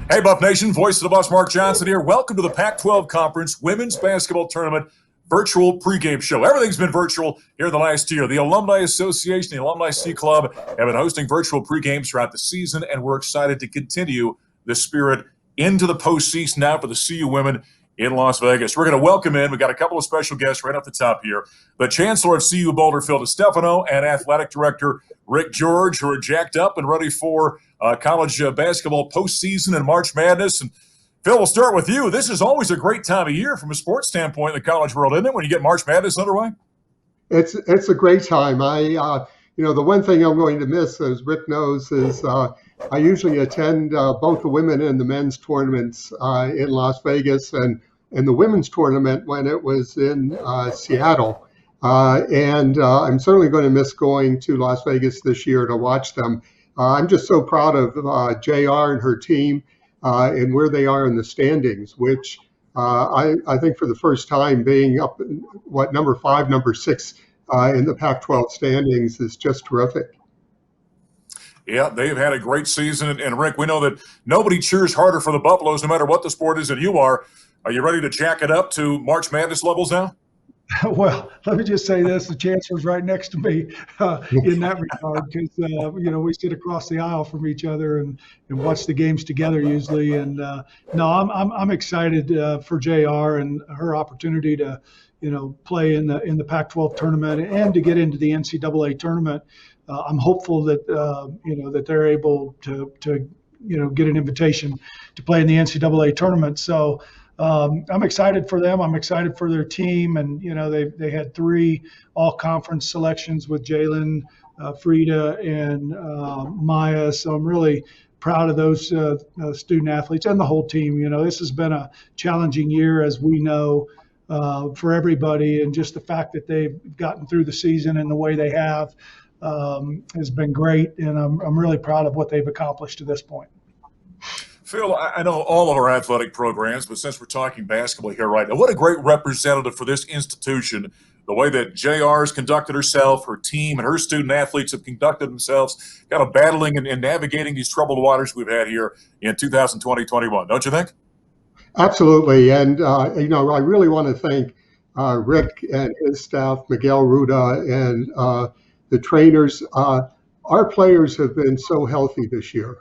Hey, Buff Nation, voice of the Buffs, Mark Johnson here. Welcome to the Pac-12 Conference Women's Basketball Tournament Virtual Pregame Show. Everything's been virtual here the last year. The Alumni Association, the Alumni C Club have been hosting virtual pregames throughout the season, and we're excited to continue the spirit into the postseason now for the CU women in Las Vegas. We're going to welcome in, we've got a couple of special guests right off the top here, the Chancellor of CU Boulder, Phil DeStefano, and Athletic Director Rick George, who are jacked up and ready for college basketball postseason and March Madness. And Phil, we'll start with you. This is always a great time of year from a sports standpoint in the college world, isn't it, when you get March Madness underway? It's a great time. The one thing I'm going to miss, as Rick knows, is I usually attend both the women and the men's tournaments in Las Vegas and the women's tournament when it was in Seattle. I'm certainly going to miss going to Las Vegas this year to watch them. I'm just so proud of JR and her team and where they are in the standings, which I think for the first time being up, number 5, number 6 in the Pac-12 standings is just terrific. Yeah, they've had a great season. And Rick, we know that nobody cheers harder for the Buffaloes, no matter what the sport is, than you are. Are you ready to jack it up to March Madness levels now? Well, let me just say this: the Chancellor's right next to me in that regard, because we sit across the aisle from each other and watch the games together usually. And no, I'm excited for JR and her opportunity to play in the Pac-12 tournament and to get into the NCAA tournament. I'm hopeful that that they're able to get an invitation to play in the NCAA tournament. So. I'm excited for them. I'm excited for their team, and they had 3 all-conference selections with Jalen, Frida, and Maya. So I'm really proud of those student athletes and the whole team. This has been a challenging year, as we know, for everybody, and just the fact that they've gotten through the season in the way they have has been great, and I'm really proud of what they've accomplished to this point. Phil, I know all of our athletic programs, but since we're talking basketball here right now, what a great representative for this institution, the way that JR has conducted herself, her team, and her student athletes have conducted themselves, kind of battling and navigating these troubled waters we've had here in 2020-21, don't you think? Absolutely. And, I really want to thank Rick and his staff, Miguel Ruda, and the trainers. Our players have been so healthy this year,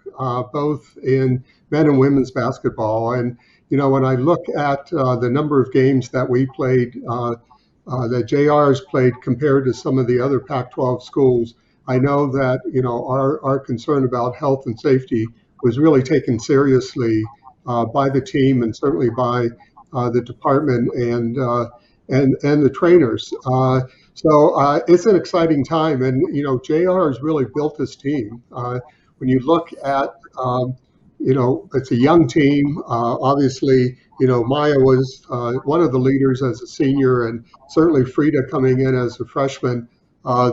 both in men and women's basketball. And, when I look at the number of games that we played, that JR's played compared to some of the other Pac-12 schools, I know that, our concern about health and safety was really taken seriously by the team and certainly by the department and the trainers. So it's an exciting time. And, JR has really built this team. When you look at, it's a young team. Obviously, Maya was one of the leaders as a senior, and certainly Frida coming in as a freshman.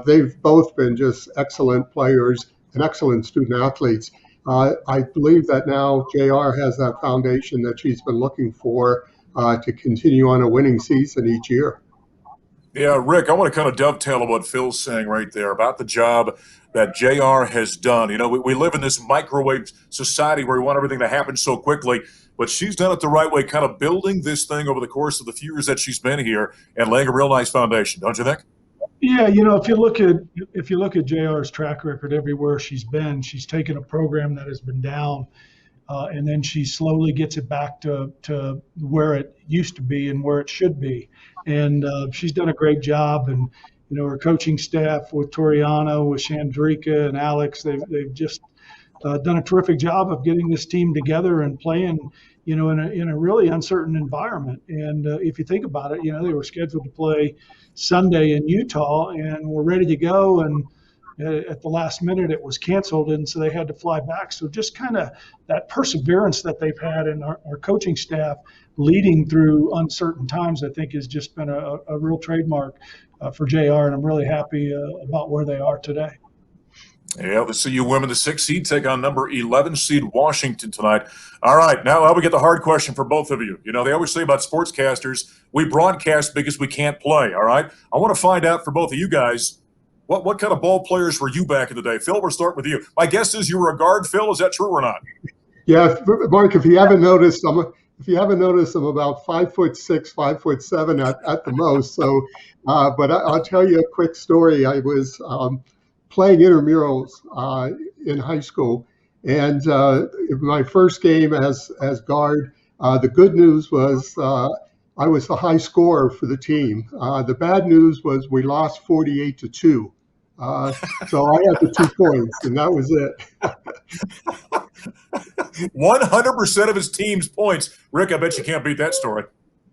They've both been just excellent players and excellent student athletes. I believe that now JR has that foundation that she's been looking for to continue on a winning season each year. Yeah, Rick, I want to kind of dovetail on what Phil's saying right there about the job that JR has done. We live in this microwave society where we want everything to happen so quickly, but she's done it the right way, kind of building this thing over the course of the few years that she's been here and laying a real nice foundation, don't you think? Yeah, if you look at JR's track record everywhere she's been, she's taken a program that has been down, and then she slowly gets it back to where it used to be and where it should be. And she's done a great job. And, her coaching staff with Toriano, with Chandrika and Alex, they've just done a terrific job of getting this team together and playing, in a really uncertain environment. And if you think about it, they were scheduled to play Sunday in Utah and were ready to go. And at the last minute, it was canceled, and so they had to fly back. So just kind of that perseverance that they've had in our coaching staff leading through uncertain times, I think, has just been a real trademark for JR, and I'm really happy about where they are today. Yeah, the CU women, the 6th seed, take on number 11 seed Washington tonight. All right, now we get the hard question for both of you. They always say about sportscasters, we broadcast because we can't play, all right? I want to find out for both of you guys, what kind of ball players were you back in the day? Phil, we'll start with you. My guess is you were a guard, Phil. Is that true or not? Yeah, Mark, if you haven't noticed, I'm about 5'6", 5'7" at the most. So, but I'll tell you a quick story. I was playing intramurals in high school, and my first game as guard. The good news was I was the high scorer for the team. The bad news was we lost 48-2. So I had the 2 points, and that was it. 100% of his team's points. Rick, I bet you can't beat that story.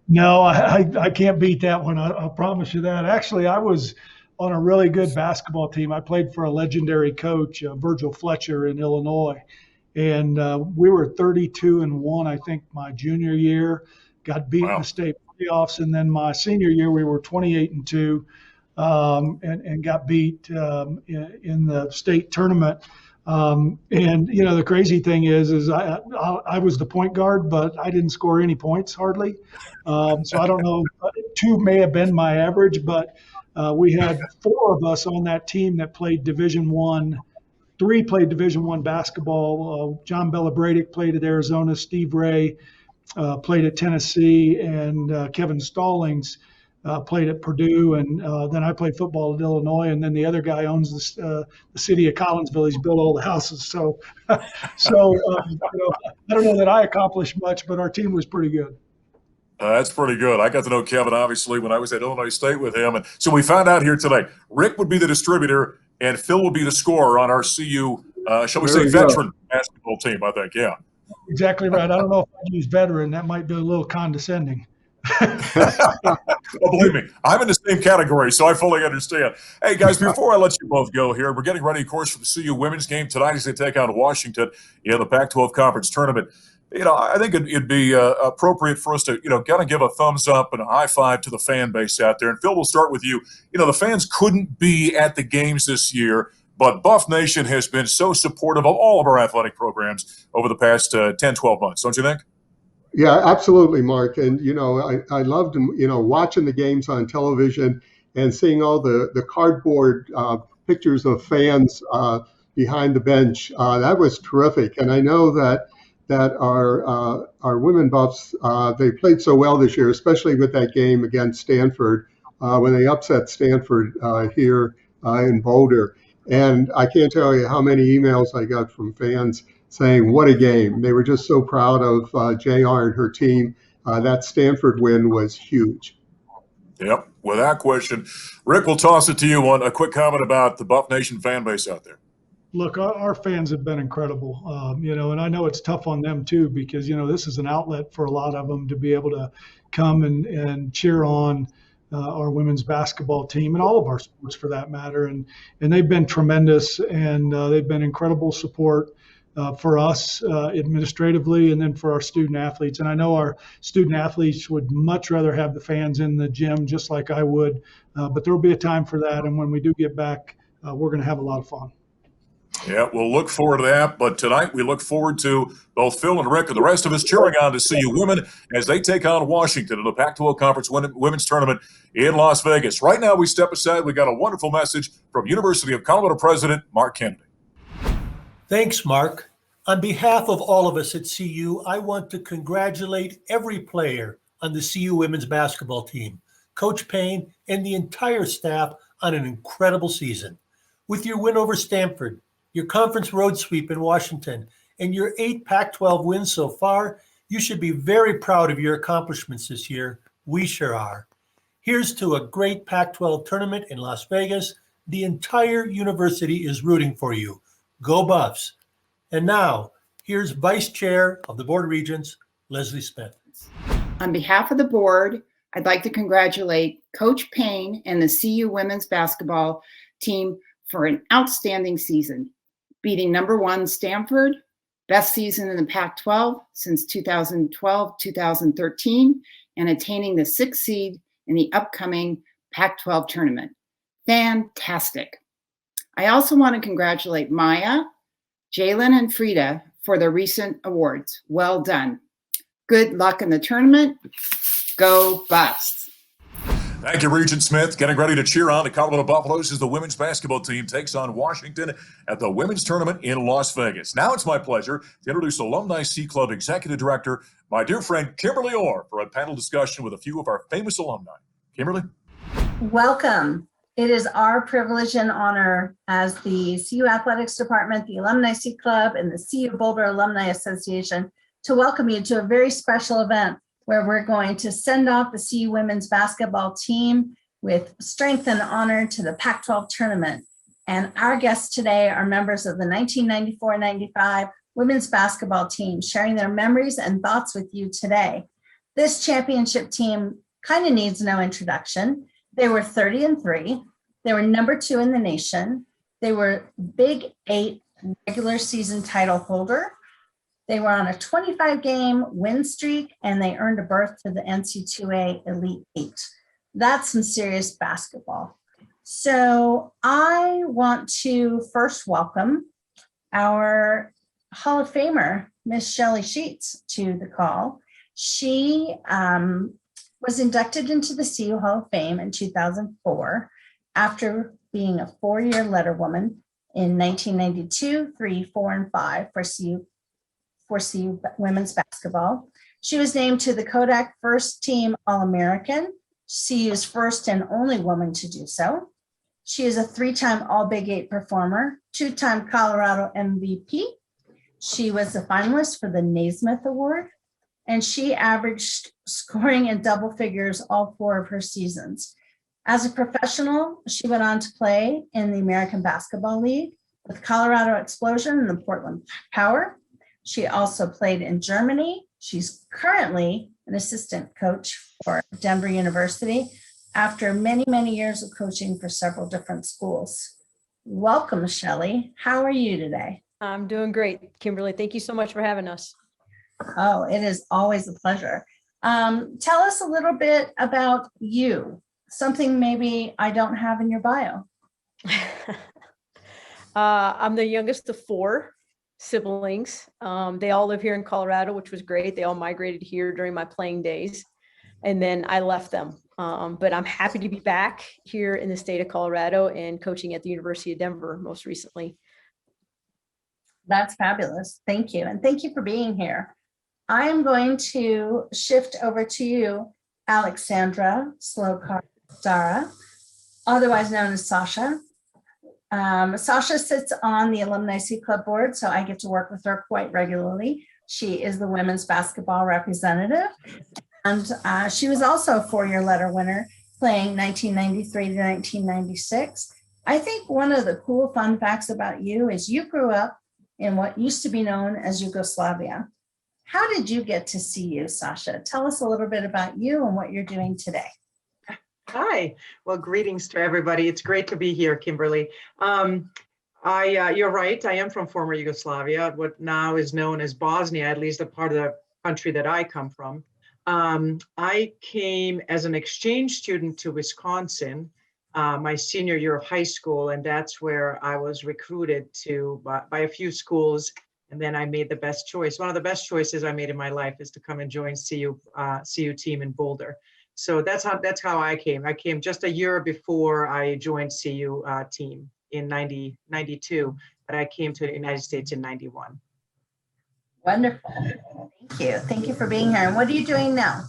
No, I can't beat that one. I'll promise you that. Actually, I was on a really good basketball team. I played for a legendary coach, Virgil Fletcher in Illinois. And we were 32-1, I think, my junior year. Got beat in the state playoffs. And then my senior year, we were 28-2 and got beat in the state tournament. And the crazy thing is I was the point guard, but I didn't score any points hardly. So I don't know. 2 may have been my average, but we had 4 of us on that team that played Division I. 3 played Division I basketball. John Bellabradic played at Arizona. Steve Ray played at Tennessee, and Kevin Stallings played at Purdue, and then I played football at Illinois, and then the other guy owns the city of Collinsville. He's built all the houses. So I don't know that I accomplished much, but our team was pretty good. That's pretty good. I got to know Kevin, obviously, when I was at Illinois State with him. And so we found out here today, Rick would be the distributor and Phil will be the scorer on our CU, shall we say, veteran basketball team, I think. Yeah. Exactly right. I don't know if I'd use veteran. That might be a little condescending. Well, believe me, I'm in the same category, so I fully understand. Hey, guys, before I let you both go here, we're getting ready, of course, for the CU women's game tonight as they take on Washington in the Pac-12 Conference Tournament. I think it'd be appropriate for us to, kind of give a thumbs up and a high five to the fan base out there. And Phil, we'll start with you. The fans couldn't be at the games this year, but Buff Nation has been so supportive of all of our athletic programs over the past 10, 12 months, don't you think? Yeah, absolutely, Mark. And, I loved, watching the games on television and seeing all the cardboard pictures of fans behind the bench. That was terrific. And I know that our women Buffs, they played so well this year, especially with that game against Stanford, when they upset Stanford here in Boulder. And I can't tell you how many emails I got from fans saying, what a game. They were just so proud of JR and her team. That Stanford win was huge. Yep, without question. Rick, we'll toss it to you on a quick comment about the Buff Nation fan base out there. Look, our fans have been incredible, and I know it's tough on them too, because, this is an outlet for a lot of them to be able to come and cheer on our women's basketball team and all of our sports for that matter. And they've been tremendous, and they've been incredible support for us administratively, and then for our student athletes. And I know our student athletes would much rather have the fans in the gym, just like I would, but there will be a time for that. And when we do get back, we're going to have a lot of fun. Yeah, we'll look forward to that. But tonight we look forward to both Phil and Rick and the rest of us cheering on to CU women as they take on Washington in the Pac-12 Conference Women's Tournament in Las Vegas. Right now we step aside. We got a wonderful message from University of Colorado President Mark Kennedy. Thanks, Mark. On behalf of all of us at CU, I want to congratulate every player on the CU women's basketball team, Coach Payne, and the entire staff on an incredible season. With your win over Stanford, your conference road sweep in Washington, and your 8 Pac-12 wins so far, you should be very proud of your accomplishments this year. We sure are. Here's to a great Pac-12 tournament in Las Vegas. The entire university is rooting for you. Go Buffs. And now, here's Vice Chair of the Board of Regents, Leslie Smith. On behalf of the board, I'd like to congratulate Coach Payne and the CU women's basketball team for an outstanding season, beating number 1 Stanford, best season in the Pac-12 since 2012-2013, and attaining the 6th seed in the upcoming Pac-12 tournament. Fantastic. I also want to congratulate Maya, Jalen, and Frida for their recent awards. Well done. Good luck in the tournament. Go Buffs. Thank you, Regent Smith. Getting ready to cheer on the Colorado Buffaloes as the women's basketball team takes on Washington at the women's tournament in Las Vegas. Now it's my pleasure to introduce Alumni C Club Executive Director, my dear friend Kimberly Orr, for a panel discussion with a few of our famous alumni. Kimberly? Welcome. It is our privilege and honor as the CU Athletics Department, the Alumni C Club, and the CU Boulder Alumni Association to welcome you to a very special event where we're going to send off the CU women's basketball team with strength and honor to the Pac-12 tournament. And our guests today are members of the 1994-95 women's basketball team, sharing their memories and thoughts with you today. This championship team kind of needs no introduction. They were 30-3. They were number 2 in the nation. They were Big 8 regular season title holder. They were on a 25-game win streak, and they earned a berth to the NCAA Elite 8. That's some serious basketball. So I want to first welcome our Hall of Famer, Miss Shelley Sheets, to the call. She was inducted into the CU Hall of Fame in 2004 after being a 4-year letterwoman in 1992, 3, 4, and 5 for CU women's basketball. She was named to the Kodak First Team All-American, CU's first and only woman to do so. She is a 3-time All-Big 8 performer, 2-time Colorado MVP. She was a finalist for the Naismith Award, and she averaged scoring in double figures all 4 of her seasons. As a professional, she went on to play in the American Basketball League with Colorado Explosion and the Portland Power. She also played in Germany. She's currently an assistant coach for Denver University after many, many years of coaching for several different schools. Welcome, Shelley. How are you today? I'm doing great, Kimberly. Thank you so much for having us. Oh, it is always a pleasure. Tell us a little bit about you, something maybe I don't have in your bio. I'm the youngest of 4 siblings. They all live here in Colorado, which was great. They all migrated here during my playing days, and then I left them. But I'm happy to be back here in the state of Colorado and coaching at the University of Denver most recently. That's fabulous. Thank you. And thank you for being here. I am going to shift over to you, Alexandra Slokar-Dara, otherwise known as Sasha. Sasha sits on the Alumni C Club board, so I get to work with her quite regularly. She is the women's basketball representative, and she was also a 4-year letter winner, playing 1993 to 1996. I think one of the cool fun facts about you is you grew up in what used to be known as Yugoslavia. How did you get to CU, Sasha? Tell us a little bit about you and what you're doing today. Hi. Well, greetings to everybody. It's great to be here, Kimberly. You're right. I am from former Yugoslavia, what now is known as Bosnia, at least a part of the country that I come from. I came as an exchange student to Wisconsin my senior year of high school, and that's where I was recruited to by a few schools. And then I made the best choice. One of the best choices I made in my life is to come and join CU team in Boulder. So that's how I came. I came just a year before I joined CU team in 92, but I came to the United States in 91. Wonderful. Thank you. Thank you for being here. And what are you doing now?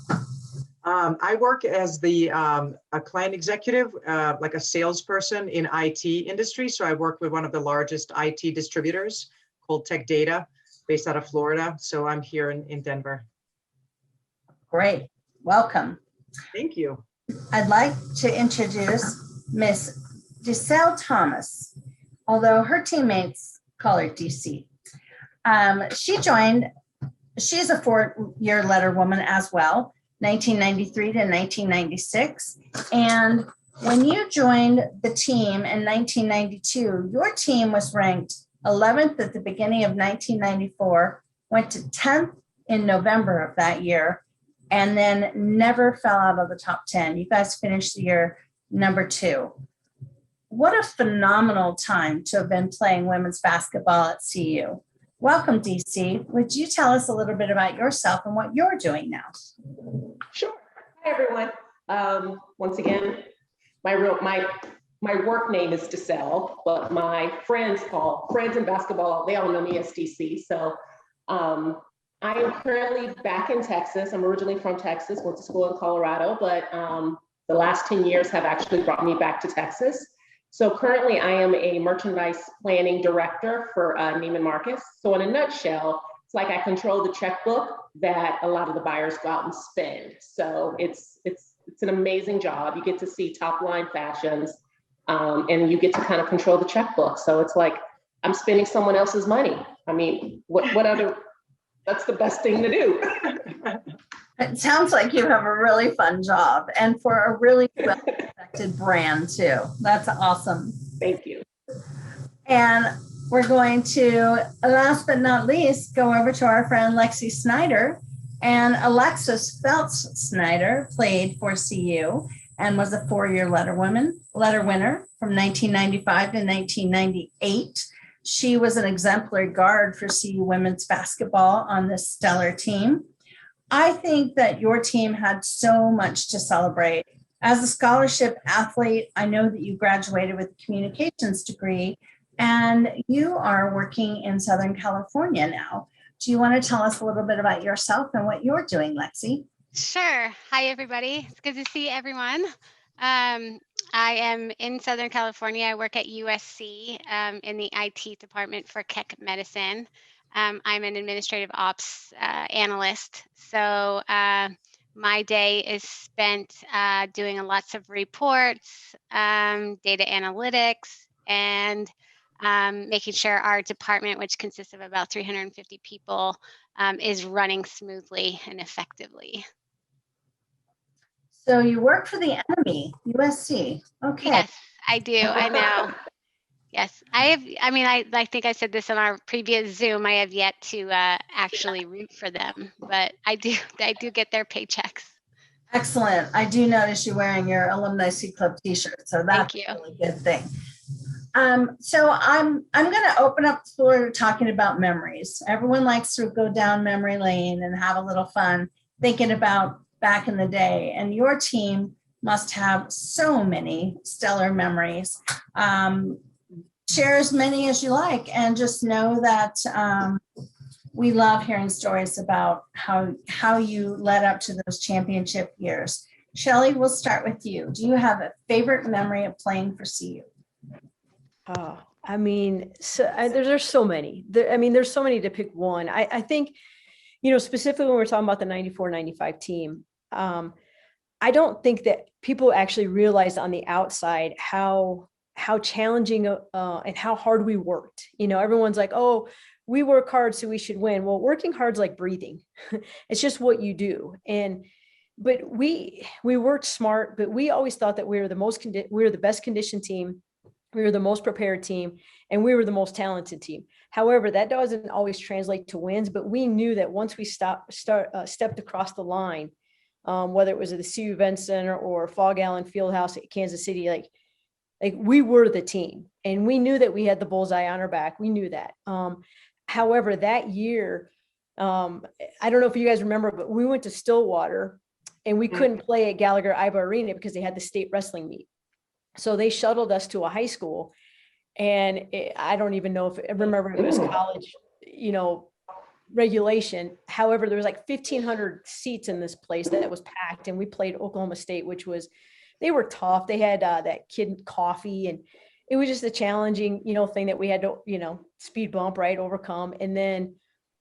I work as a client executive, like a salesperson in IT industry. So I work with one of the largest IT distributors called Tech Data, based out of Florida. So I'm here in Denver. Great. Welcome. Thank you. I'd like to introduce Miss Giselle Thomas, although her teammates call her DC. She's a 4-year letter woman as well, 1993 to 1996. And when you joined the team in 1992, your team was ranked 11th at the beginning of 1994, went to 10th in November of that year, and then never fell out of the top 10. You guys finished the year number 2. What a phenomenal time to have been playing women's basketball at CU. Welcome, DC. Would you tell us a little bit about yourself and what you're doing now? Sure. Hi, everyone. Once again, my work name is DeSalle, but my friends in basketball, they all know me as DC. So I am currently back in Texas. I'm originally from Texas, went to school in Colorado, but the last 10 years have actually brought me back to Texas. So currently I am a merchandise planning director for Neiman Marcus. So in a nutshell, it's like I control the checkbook that a lot of the buyers go out and spend. So it's an amazing job. You get to see top line fashions and you get to kind of control the checkbook. So it's like I'm spending someone else's money. I mean, what other, that's the best thing to do. It sounds like you have a really fun job and for a really well-respected brand too. That's awesome. Thank you. And we're going to, last but not least, go over to our friend Lexi Snyder. And Alexis Phelps Snyder played for CU and was a 4-year letter winner from 1995 to 1998. She was an exemplary guard for CU women's basketball on this stellar team. I think that your team had so much to celebrate. As a scholarship athlete, I know that you graduated with a communications degree and you are working in Southern California now. Do you want to tell us a little bit about yourself and what you're doing, Lexi? Sure. Hi, everybody. It's good to see everyone. I am in Southern California. I work at USC in the IT department for Keck Medicine. I'm an administrative ops analyst. So my day is spent doing lots of reports, data analytics, and making sure our department, which consists of about 350 people, is running smoothly and effectively. So you work for the enemy, USC. Okay. Yes, I do. I know. Yes, I think I said this on our previous Zoom. I have yet to actually root for them, but I do get their paychecks. Excellent. I do notice you wearing your Alumni C Club t-shirt, so that's a really good thing. So I'm going to open up the floor to talking about memories. Everyone likes to go down memory lane and have a little fun thinking about back in the day, and your team must have so many stellar memories. Share as many as you like, and just know that we love hearing stories about how you led up to those championship years. Shelley, we'll start with you. Do you have a favorite memory of playing for CU? Oh, I mean, there's so many. There's so many to pick one. I think, specifically when we're talking about the 94-95 team, I don't think that people actually realize on the outside how challenging and how hard we worked. Everyone's like, oh, we work hard, so we should win. Well, working hard is like breathing. It's just what you do. But we worked smart, but we always thought that we were the best conditioned team. We were the most prepared team, and we were the most talented team. However, that doesn't always translate to wins, but we knew that once we stepped across the line, whether it was at the CU Event Center or Fog Allen Fieldhouse at Kansas City, like we were the team, and we knew that we had the bullseye on our back. We knew that. However, that year, I don't know if you guys remember, but we went to Stillwater and we couldn't play at Gallagher-Iba Arena because they had the state wrestling meet. So they shuttled us to a high school, and I don't even know if I remember it was college, regulation. However, there was like 1,500 seats in this place that was packed, and we played Oklahoma State, they were tough. They had that kid coffee, and it was just a challenging, thing that we had to, speed bump, right, overcome. And then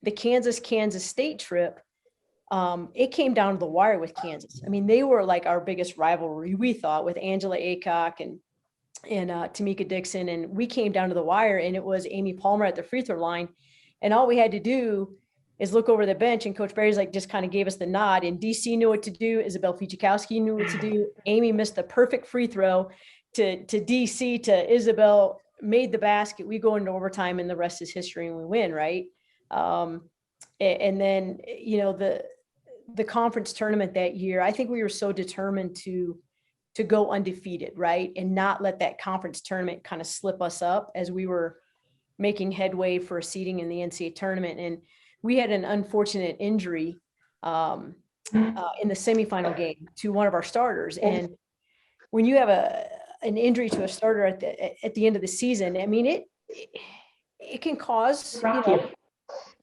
the Kansas State trip, it came down to the wire with Kansas. I mean, they were like our biggest rivalry, we thought, with Angela Aycock and Tamika Dixon. And we came down to the wire, and it was Amy Palmer at the free throw line. And all we had to do is look over the bench, and Coach Barry's just kind of gave us the nod, and DC knew what to do. Isabel Fichikowski knew what to do. Amy missed the perfect free throw to DC, to Isabel, made the basket. We go into overtime, and the rest is history, and we win, right? And then, the conference tournament that year, I think we were so determined to go undefeated, right? And not let that conference tournament kind of slip us up as we were making headway for seeding in the NCAA tournament. And we had an unfortunate injury in the semifinal game to one of our starters. And when you have an injury to a starter at the end of the season, I mean, it can cause,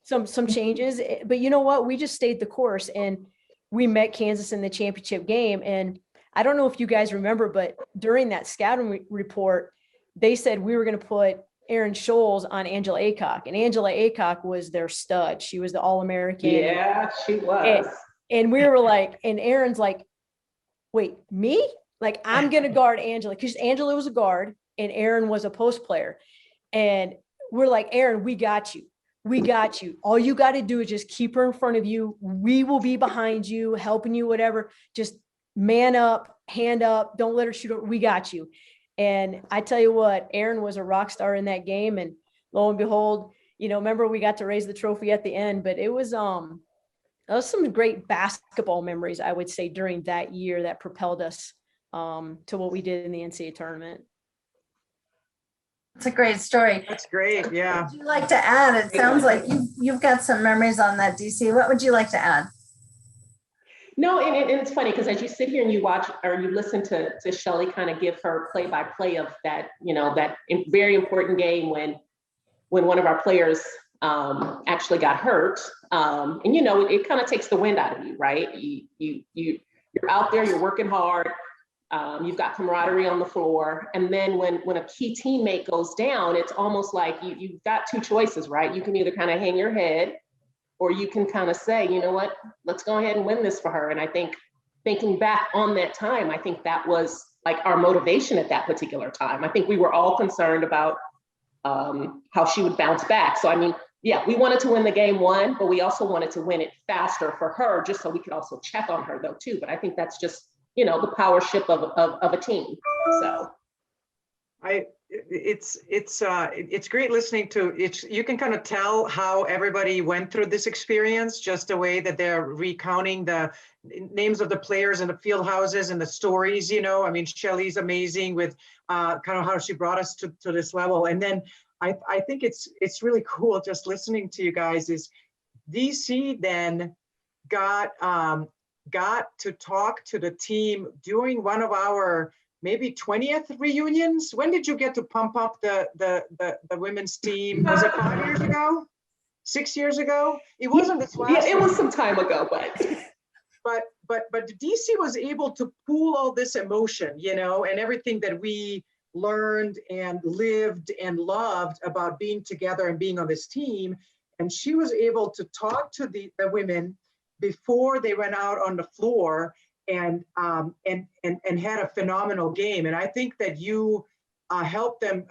some changes, but you know what? We just stayed the course and we met Kansas in the championship game. And I don't know if you guys remember, but during that scouting report, they said we were going to put Erin Scholes on Angela Aycock, and Angela Aycock was their stud. She was the All-American. Yeah, she was. And we were like, and Erin's like, wait, me? Like, I'm going to guard Angela, because Angela was a guard and Erin was a post player. And we're like, Erin, we got you. We got you. All you got to do is just keep her in front of you. We will be behind you, helping you, whatever. Just man up, hand up. Don't let her shoot. We got you. And I tell you what, Erin was a rock star in that game. And lo and behold, remember we got to raise the trophy at the end, but it was some great basketball memories, I would say, during that year that propelled us to what we did in the NCAA tournament. It's a great story. That's great. Yeah. What would you like to add? It sounds like you've got some memories on that, DC. What would you like to add? No, and it's funny because as you sit here and you watch or you listen to Shelly kind of give her play-by-play of that, that very important game when one of our players actually got hurt, and it kind of takes the wind out of you, right? You're out there, you're working hard. You've got camaraderie on the floor. And then when a key teammate goes down, it's almost like you've got two choices, right? You can either kind of hang your head, or you can kind of say, you know what, let's go ahead and win this for her. And I think thinking back on that time, I think that was like our motivation at that particular time. I think we were all concerned about how she would bounce back. So, I mean, yeah, we wanted to win the game one, but we also wanted to win it faster for her, just so we could also check on her though too. But I think that's just, the powership of a team. So it's great listening to it. You can kind of tell how everybody went through this experience, just the way that they're recounting the names of the players and the field houses and the stories. I mean, Shelly's amazing with kind of how she brought us to this level. And then I think it's really cool just listening to you guys is DC then got to talk to the team during one of our maybe 20th reunions. When did you get to pump up the women's team? Was it 5 years ago? 6 years ago? It wasn't this last. Yeah, it was some time ago, but DC was able to pool all this emotion, and everything that we learned and lived and loved about being together and being on this team. And she was able to talk to the women before they went out on the floor and had a phenomenal game. And I think that you helped them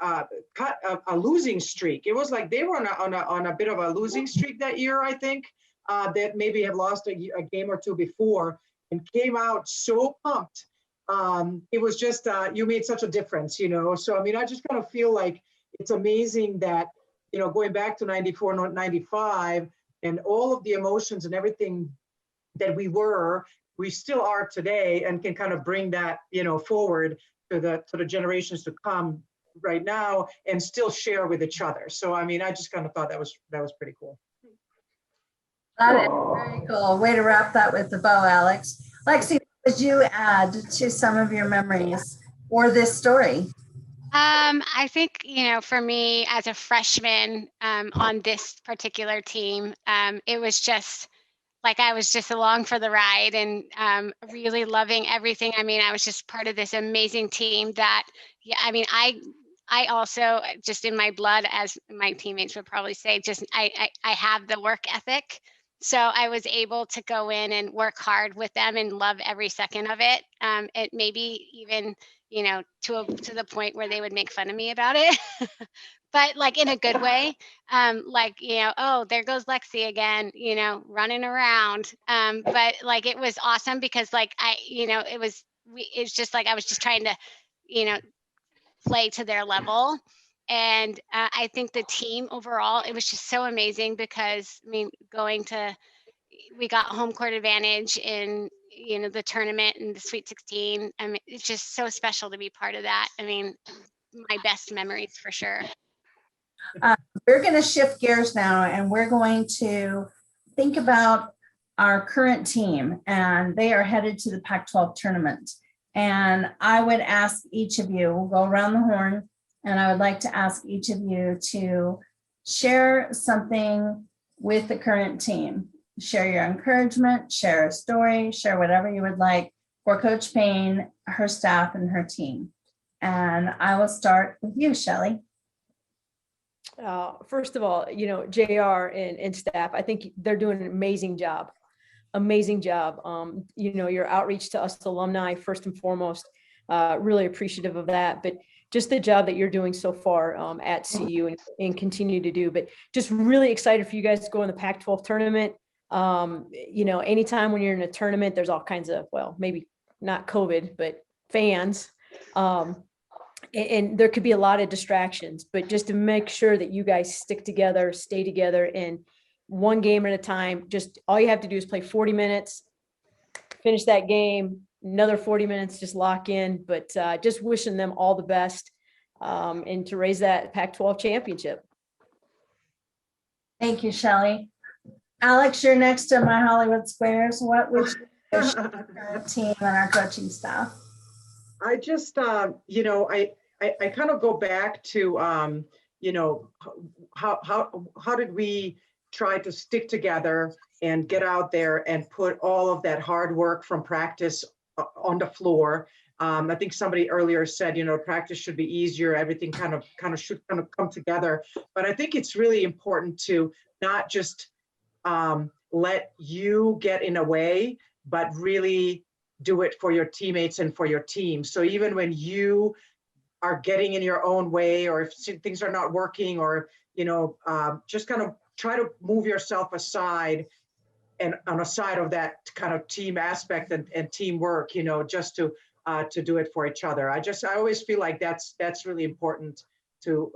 cut a losing streak. It was like they were on a bit of a losing streak that year, I think, that maybe had lost a game or two before and came out so pumped. It was just, you made such a difference, So, I mean, I just kind of feel like it's amazing that, going back to 94, 95, and all of the emotions and everything that we still are today, and can kind of bring that, forward to the generations to come right now and still share with each other. So, I mean, I just kind of thought that was pretty cool. That is very cool. Way to wrap that with the bow, Alex. Lexi, what would you add to some of your memories or this story? I think, for me as a freshman on this particular team, it was just like I was just along for the ride and really loving everything. I mean, I was just part of this amazing team that, I also just in my blood, as my teammates would probably say, just I have the work ethic. So I was able to go in and work hard with them and love every second of it. It maybe even, to the point where they would make fun of me about it, but like in a good way. Oh, there goes Lexi again, running around. But like, it was awesome because like, it's just like, I was just trying to, play to their level. And I think the team overall, it was just so amazing because, we got home court advantage in, the tournament and the Sweet 16. I mean, it's just so special to be part of that. I mean, my best memories for sure. We're going to shift gears now, and we're going to think about our current team, and they are headed to the Pac-12 tournament. And I would ask each of you, we'll go around the horn, and I would like to ask each of you to share something with the current team. Share your encouragement, share a story, share whatever you would like for Coach Payne, her staff, and her team. And I will start with you, Shelley. First of all, JR and staff, I think they're doing an amazing job. Your outreach to us alumni, first and foremost, really appreciative of that. But just the job that you're doing so far at CU and continue to do. But just really excited for you guys to go in the Pac-12 tournament. Anytime when you're in a tournament, there's all kinds of, maybe not COVID, but fans. And there could be a lot of distractions, but just to make sure that you guys stick together, stay together, and one game at a time, just all you have to do is play 40 minutes, finish that game, another 40 minutes, just lock in, but just wishing them all the best and to raise that Pac-12 championship. Thank you, Shelley. Alex, you're next to my Hollywood Squares. What would you share with our team and our coaching staff? I just, I kind of go back to, how did we try to stick together and get out there and put all of that hard work from practice on the floor. I think somebody earlier said, practice should be easier. Everything kind of should come together. But I think it's really important to not just let you get in a way, but really do it for your teammates and for your team. So even when you are getting in your own way, or if things are not working, or, just kind of try to move yourself aside and on a side of that kind of team aspect and teamwork, just to do it for each other. I always feel like that's really important to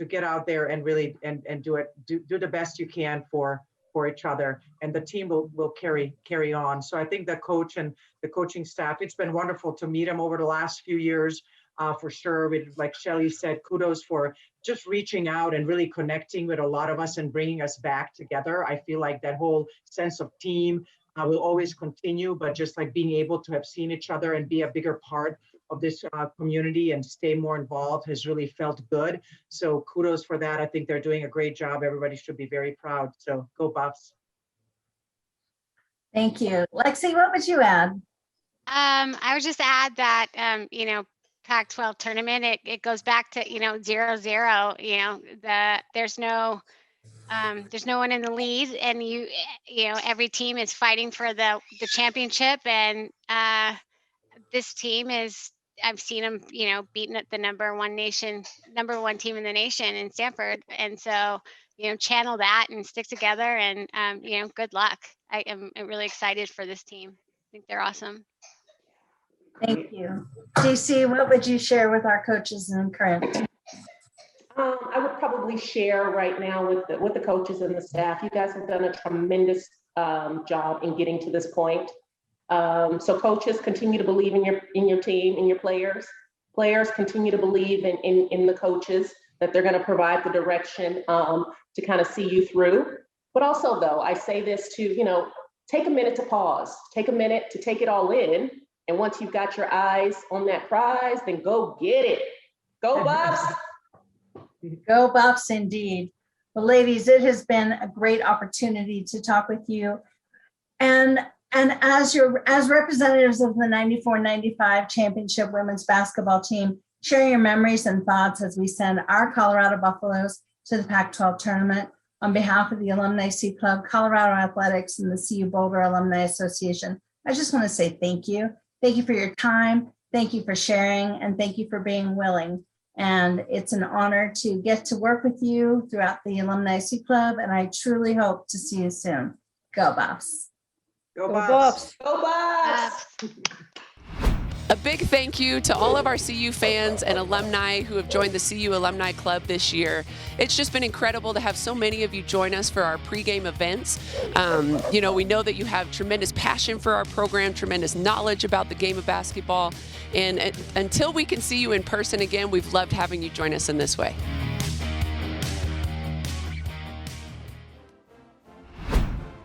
get out there and really and do the best you can for each other, and the team will carry on. So I think the coach and the coaching staff, it's been wonderful to meet them over the last few years, for sure. Like Shelley said, kudos for just reaching out and really connecting with a lot of us and bringing us back together. I feel like that whole sense of team will always continue, but just like being able to have seen each other and be a bigger part of this community and stay more involved has really felt good. So kudos for that. I think they're doing a great job. Everybody should be very proud. So go Buffs. Thank you. Lexi, what would you add? I would just add that, Pac-12 tournament, it goes back to, 0-0, there's no one in the lead, and every team is fighting for the championship. And this team I've seen them, beaten at the number one team in the nation in Stanford. And so, channel that and stick together, and, good luck. I am really excited for this team. I think they're awesome. Thank you. DC, what would you share with our coaches and current team? I would probably share right now with the coaches and the staff. You guys have done a tremendous job in getting to this point. So coaches, continue to believe in your team, in your players. Players continue to believe in the coaches, that they're going to provide the direction to kind of see you through. But also, though, I say this to, take a minute to pause, take a minute to take it all in. And once you've got your eyes on that prize, then go get it. Go Buffs. Go Buffs indeed. Well, ladies, it has been a great opportunity to talk with you. And as representatives of the 94-95 championship women's basketball team, share your memories and thoughts as we send our Colorado Buffaloes to the Pac-12 tournament. On behalf of the Alumni C Club, Colorado Athletics, and the CU Boulder Alumni Association, I just want to say thank you. Thank you for your time. Thank you for sharing, and thank you for being willing. And it's an honor to get to work with you throughout the Alumni C Club, and I truly hope to see you soon. Go Buffs. Go Buffs. Go Buffs. A big thank you to all of our CU fans and alumni who have joined the CU Alumni Club this year. It's just been incredible to have so many of you join us for our pregame events. We know that you have tremendous passion for our program, tremendous knowledge about the game of basketball. And until we can see you in person again, we've loved having you join us in this way.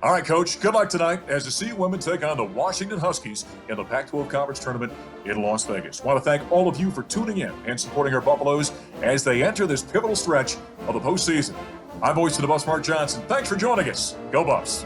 All right, Coach, good luck tonight as the CU women take on the Washington Huskies in the Pac-12 Conference Tournament in Las Vegas. I want to thank all of you for tuning in and supporting our Buffaloes as they enter this pivotal stretch of the postseason. I'm Voice of the Bus, Mark Johnson. Thanks for joining us. Go Buffs.